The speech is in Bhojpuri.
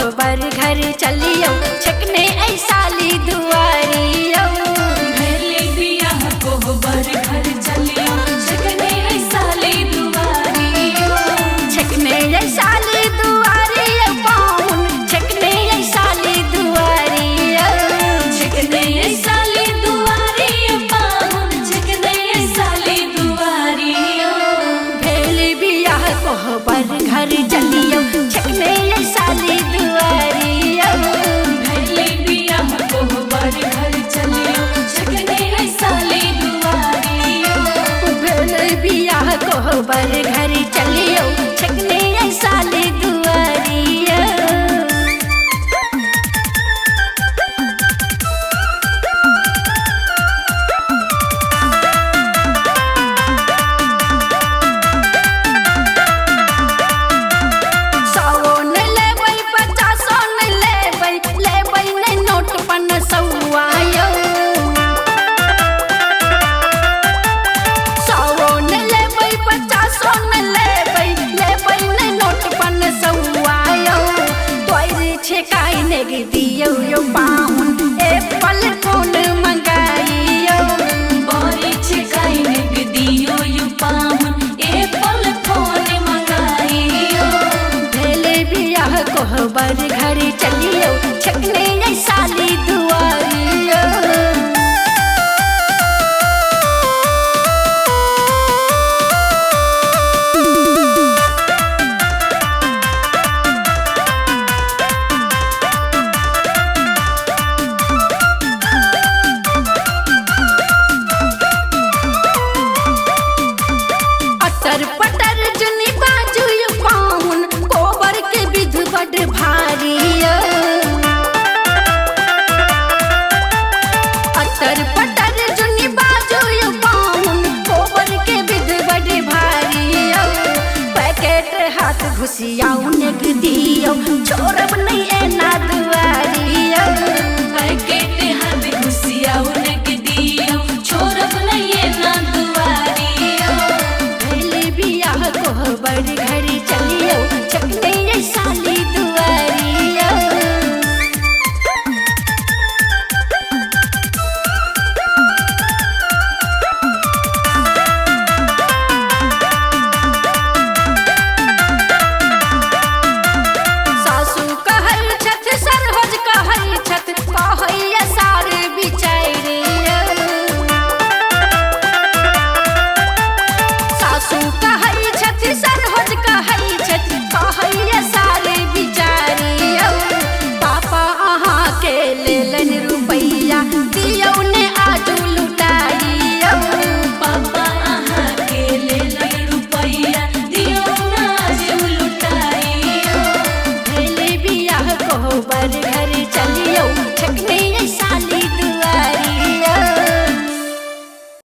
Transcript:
कोहबर घर चलियो छकने ऐसाली दुआरियो। भैले बियाह कोहबर घर चलियो छकने ऐसाली दुआरियो। छकने ऐसाली दुआरियो पाउन छकने ऐसाली दुआरियो। छकने ऐसाली दुआरियो पाउन छकने ऐसाली दुआरियो। भैले बियाह कोहबर घर चलियो छकने ऐसाली दुआरियो। भैले बियाह कोहबर घर चलियो छकने ऐसाली दुआरियो। भैले बियाह कोहबर घर चलियो छकने ऐसाली दुआरियो। दियो यो पाउन एप्पल फोन मंगाइयो। बोरी छकाई नेग दियो यो पाउन एप्पल फोन मंगाइयो। भैले बियाह कोहबर घर चलियो छकने ऐसाली दुआरियो। पटर जुनी बाजू यो पाउन कोबर के विध बड़ भारियो। अतर पटर जुनी बाजू यो पाउन कोबर के विध बड़ भारियो। पैकेट हाथ घुसियाऊ नेग दियो छोड़ब नहीं